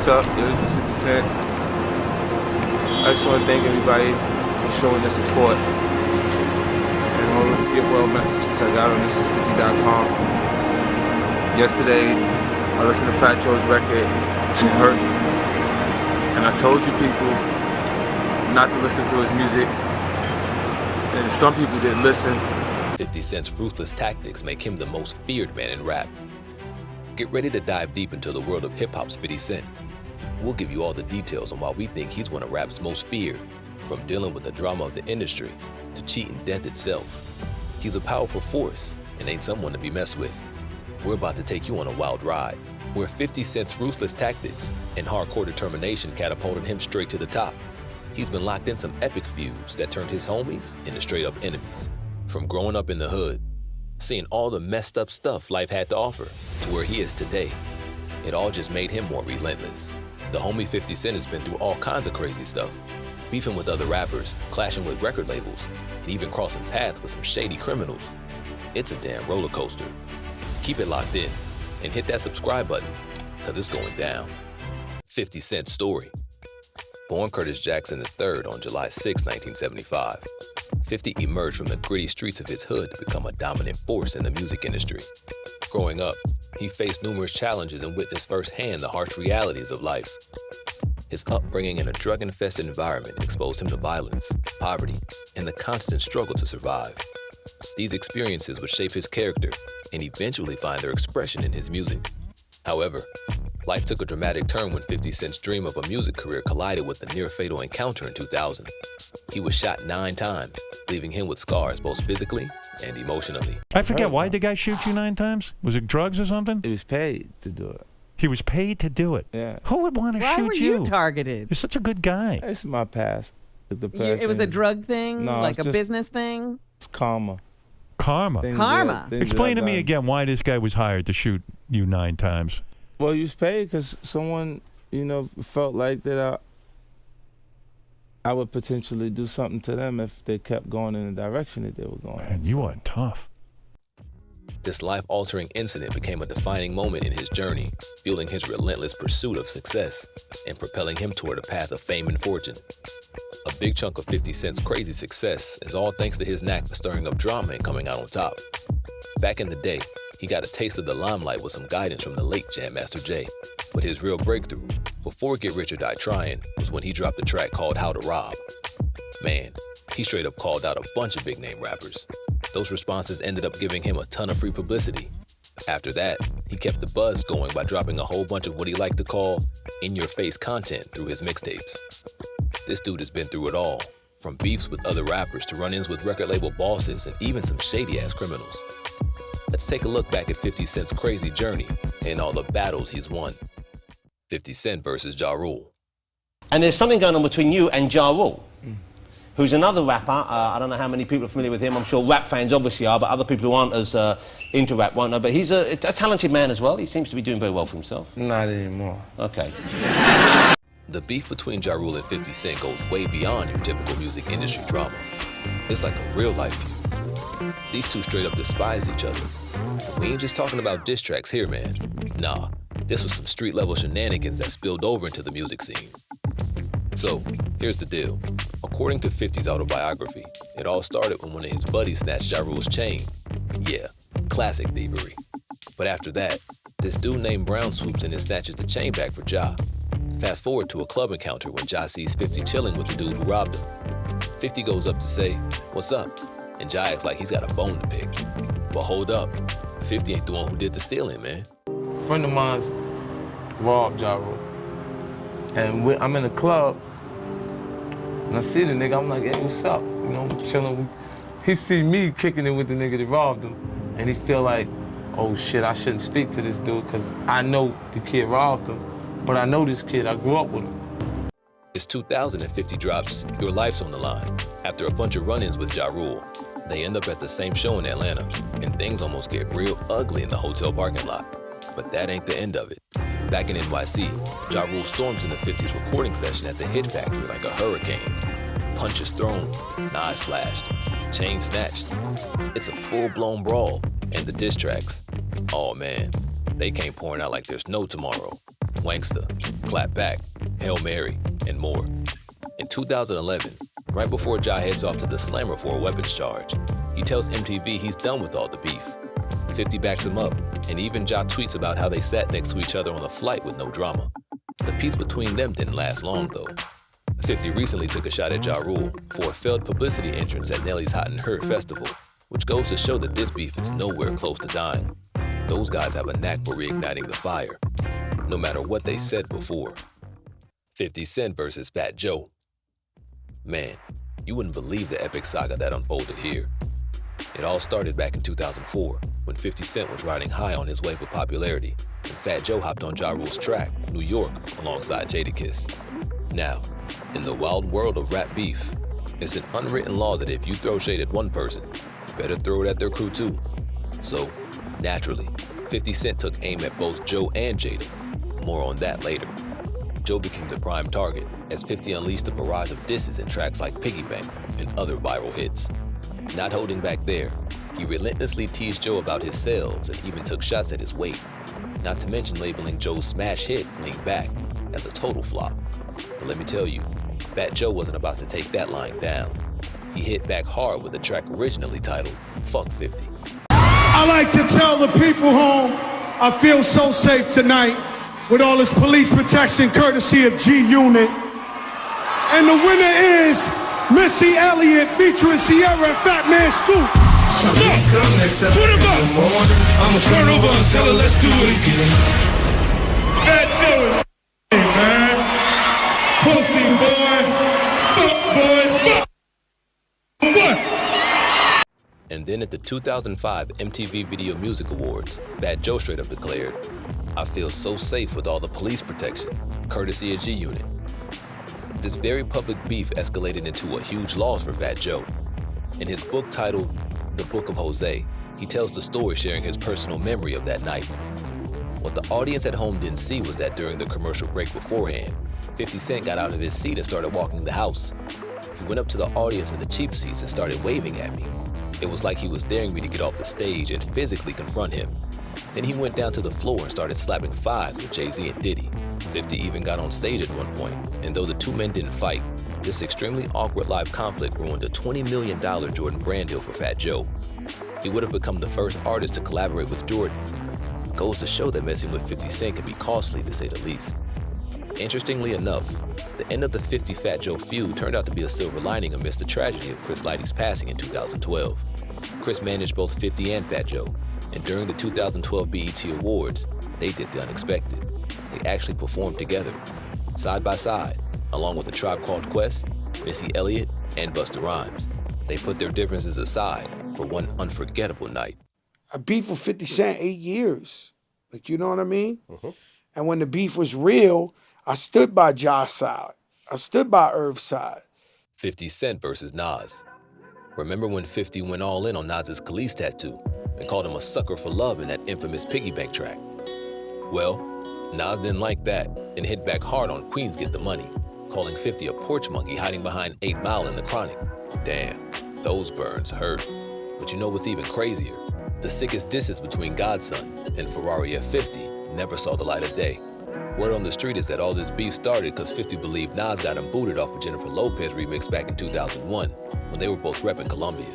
up? Yo, this is 50 Cent. I just want to thank everybody for showing their support and all the get well messages I got on thisis50.com. Yesterday, I listened to Fat Joe's record, it hurt me. And I told you people not to listen to his music, and some people didn't listen. 50 Cent's ruthless tactics make him the most feared man in rap. Get ready to dive deep into the world of hip-hop's 50 Cent. We'll give you all the details on why we think he's one of rap's most feared, from dealing with the drama of the industry to cheating death itself. He's a powerful force and ain't someone to be messed with. We're about to take you on a wild ride, where 50 Cent's ruthless tactics and hardcore determination catapulted him straight to the top. He's been locked in some epic feuds that turned his homies into straight-up enemies. From growing up in the hood, seeing all the messed up stuff life had to offer, to where he is today, it all just made him more relentless. The homie 50 Cent has been through all kinds of crazy stuff, beefing with other rappers, clashing with record labels, and even crossing paths with some shady criminals. It's a damn roller coaster. Keep it locked in and hit that subscribe button, cause it's going down. 50 Cent's story. Born Curtis Jackson III on July 6, 1975, 50 emerged from the gritty streets of his hood to become a dominant force in the music industry. Growing up, he faced numerous challenges and witnessed firsthand the harsh realities of life. His upbringing in a drug-infested environment exposed him to violence, poverty, and the constant struggle to survive. These experiences would shape his character and eventually find their expression in his music. However, life took a dramatic turn when 50 Cent's dream of a music career collided with a near-fatal encounter in 2000. He was shot 9 times, leaving him with scars both physically and emotionally. I forget, why did the guy shoot you 9 times? Was it drugs or something? He was paid to do it. He was paid to do it? Yeah. Who would want to shoot you? Why were you targeted? You're such a good guy. It's my past. It was a drug thing? No, like a just, business thing? It's karma. Karma? Karma? Explain to me again why this guy was hired to shoot you 9 times. Well, you was paid because someone, felt like that I would potentially do something to them if they kept going in the direction that they were going. Man, you are tough. This life-altering incident became a defining moment in his journey, fueling his relentless pursuit of success and propelling him toward a path of fame and fortune. A big chunk of 50 Cent's crazy success is all thanks to his knack for stirring up drama and coming out on top. Back in the day, he got a taste of the limelight with some guidance from the late Jam Master Jay. But his real breakthrough, before Get Rich or Die Trying, was when he dropped a track called How to Rob. Man, he straight up called out a bunch of big-name rappers. Those responses ended up giving him a ton of free publicity. After that, he kept the buzz going by dropping a whole bunch of what he liked to call in-your-face content through his mixtapes. This dude has been through it all, from beefs with other rappers to run-ins with record label bosses and even some shady-ass criminals. Let's take a look back at 50 Cent's crazy journey and all the battles he's won. 50 Cent versus Ja Rule. And there's something going on between you and Ja Rule, who's another rapper. I don't know how many people are familiar with him. I'm sure rap fans obviously are, but other people who aren't as into rap won't know. But he's a talented man as well. He seems to be doing very well for himself. Not anymore. Okay. The beef between Ja Rule and 50 Cent goes way beyond your typical music industry drama. It's like a real-life feud. These two straight up despise each other. We ain't just talking about diss tracks here, man. Nah, this was some street-level shenanigans that spilled over into the music scene. So, here's the deal. According to 50's autobiography, it all started when one of his buddies snatched Ja Rule's chain. Yeah, classic thievery. But after that, this dude named Brown swoops in and snatches the chain back for Ja. Fast forward to a club encounter when Ja sees 50 chilling with the dude who robbed him. 50 goes up to say, "What's up?" And Ja acts like he's got a bone to pick. But hold up, 50 ain't the one who did the stealing, man. A friend of mine's robbed Ja Rule. And I'm in a club, and I see the nigga, I'm like, hey, what's up? I'm chilling. He see me kicking it with the nigga that robbed him, and he feel like, oh shit, I shouldn't speak to this dude, because I know the kid robbed him, but I know this kid, I grew up with him. It's 2050 drops Your Life's on the Line. After a bunch of run-ins with Ja Rule, they end up at the same show in Atlanta, and things almost get real ugly in the hotel parking lot. But that ain't the end of it. Back in NYC, Ja Rule storms in the 50's recording session at the Hit Factory like a hurricane. Punches thrown, knives flashed, chain snatched. It's a full-blown brawl, and the diss tracks, oh man, they came pouring out like there's no tomorrow. Wanksta, Clap Back, Hail Mary, and more. In 2011, right before Ja heads off to the slammer for a weapons charge, he tells MTV he's done with all the beef. 50 backs him up, and even Ja tweets about how they sat next to each other on a flight with no drama. The peace between them didn't last long, though. 50 recently took a shot at Ja Rule for a failed publicity entrance at Nelly's Hot and Hurt festival, which goes to show that this beef is nowhere close to dying. Those guys have a knack for reigniting the fire, no matter what they said before. 50 Cent versus Fat Joe. Man, you wouldn't believe the epic saga that unfolded here. It all started back in 2004, when 50 Cent was riding high on his wave of popularity, and Fat Joe hopped on Ja Rule's track, New York, alongside Jadakiss. Now, in the wild world of rap beef, it's an unwritten law that if you throw shade at one person, you better throw it at their crew too. So, naturally, 50 Cent took aim at both Joe and Jada. More on that later. Joe became the prime target as 50 unleashed a barrage of disses in tracks like Piggy Bank and other viral hits. Not holding back there, he relentlessly teased Joe about his sales and even took shots at his weight. Not to mention labeling Joe's smash hit, Lean Back, as a total flop. But let me tell you, Fat Joe wasn't about to take that line down. He hit back hard with a track originally titled Fuck 50. I like to tell the people home, I feel so safe tonight with all this police protection courtesy of G-Unit. And the winner is Missy Elliott featuring Sierra and Fat Man Scoop. Look, put him up. I'ma turn over and tell her let's do it again. Fat Joe is man. Pussy boy, fuck. What? And then at the 2005 MTV Video Music Awards, Fat Joe straight up declared, "I feel so safe with all the police protection, courtesy of G-Unit." This very public beef escalated into a huge loss for Fat Joe. In his book titled The Book of Jose, he tells the story sharing his personal memory of that night. What the audience at home didn't see was that during the commercial break beforehand, 50 Cent got out of his seat and started walking the house. He went up to the audience in the cheap seats and started waving at me. It was like he was daring me to get off the stage and physically confront him. Then he went down to the floor and started slapping fives with Jay-Z and Diddy. 50 even got on stage at one point, and though the two men didn't fight, this extremely awkward live conflict ruined a $20 million Jordan brand deal for Fat Joe. He would have become the first artist to collaborate with Jordan. Goes to show that messing with 50 Cent can be costly, to say the least. Interestingly enough, the end of the 50 Fat Joe feud turned out to be a silver lining amidst the tragedy of Chris Lighty's passing in 2012. Chris managed both 50 and Fat Joe, and during the 2012 BET Awards, they did the unexpected. They actually performed together, side by side, along with A Tribe Called Quest, Missy Elliott, and Busta Rhymes. They put their differences aside for one unforgettable night. I beefed with 50 Cent 8 years. Like, you know what I mean? And when the beef was real, I stood by Ja's side. I stood by Irv's side. 50 Cent versus Nas. Remember when 50 went all in on Nas's Khalees tattoo and called him a sucker for love in that infamous Piggy Bank track? Well, Nas didn't like that and hit back hard on Queens Get the Money, calling 50 a porch monkey hiding behind 8 Mile in the Chronic. Damn, those burns hurt. But you know what's even crazier? The sickest disses between Godson and Ferrari F50 never saw the light of day. Word on the street is that all this beef started because 50 believed Nas got him booted off a Jennifer Lopez remix back in 2001 when they were both repping Columbia.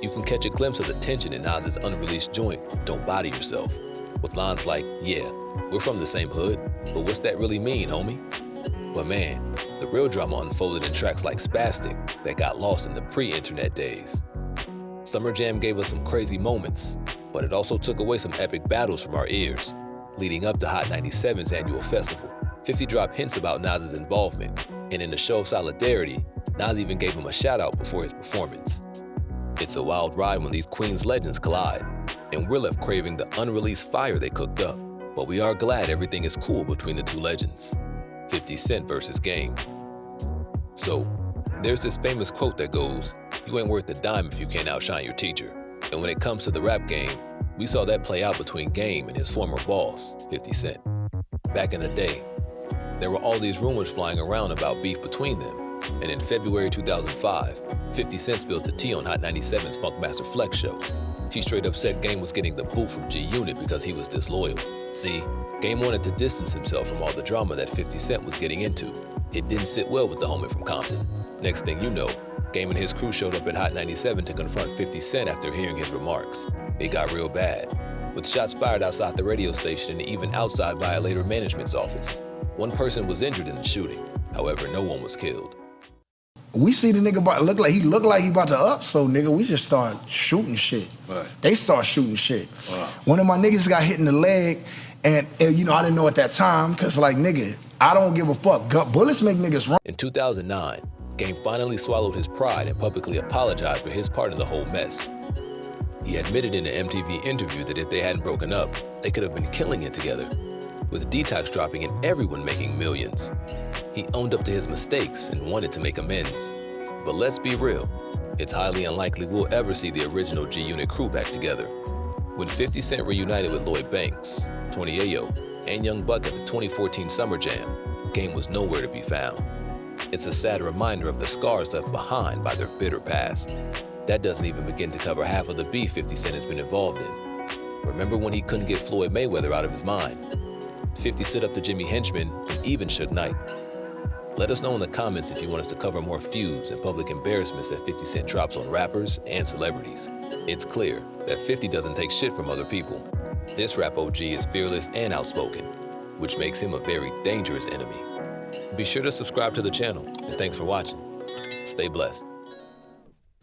You can catch a glimpse of the tension in Nas's unreleased joint, Don't Body Yourself, with lines like, "Yeah, we're from the same hood, but what's that really mean, homie?" But man, the real drama unfolded in tracks like Spastic that got lost in the pre-internet days. Summer Jam gave us some crazy moments, but it also took away some epic battles from our ears. Leading up to Hot 97's annual festival, 50 dropped hints about Nas's involvement, and in a show of solidarity, Nas even gave him a shout out before his performance. It's a wild ride when these Queens legends collide, and we're left craving the unreleased fire they cooked up, but we are glad everything is cool between the two legends. 50 Cent versus Game. So, there's this famous quote that goes, "You ain't worth a dime if you can't outshine your teacher." And when it comes to the rap game, we saw that play out between Game and his former boss, 50 Cent. Back in the day, there were all these rumors flying around about beef between them, and in February 2005, 50 Cent spilled the tea on Hot 97's Funkmaster Flex show. He straight up said Game was getting the boot from G-Unit because he was disloyal, See, Game wanted to distance himself from all the drama that 50 Cent was getting into. It didn't sit well with the homie from Compton. Next thing you know, Game and his crew showed up at Hot 97 to confront 50 Cent after hearing his remarks. It got real bad, with shots fired outside the radio station and even outside Violator Management's office. One person was injured in the shooting. However, no one was killed. We see the nigga look like he about to up, so nigga, we just start shooting shit. Right. They start shooting shit. Wow. One of my niggas got hit in the leg, and you know, I didn't know at that time, cause like, nigga, I don't give a fuck. Bullets make niggas run. In 2009, Game finally swallowed his pride and publicly apologized for his part in the whole mess. He admitted in an MTV interview that if they hadn't broken up, they could have been killing it together, with Detox dropping and everyone making millions. He owned up to his mistakes and wanted to make amends. But let's be real, it's highly unlikely we'll ever see the original G-Unit crew back together. When 50 Cent reunited with Lloyd Banks, Tony Ayo, and Young Buck at the 2014 Summer Jam, Game was nowhere to be found. It's a sad reminder of the scars left behind by their bitter past. That doesn't even begin to cover half of the beef 50 Cent has been involved in. Remember when he couldn't get Floyd Mayweather out of his mind? 50 stood up to Jimmy Henchman and even Suge Knight. Let us know in the comments if you want us to cover more feuds and public embarrassments that 50 Cent drops on rappers and celebrities. It's clear that 50 doesn't take shit from other people. This rap OG is fearless and outspoken, which makes him a very dangerous enemy. Be sure to subscribe to the channel, and thanks for watching. Stay blessed.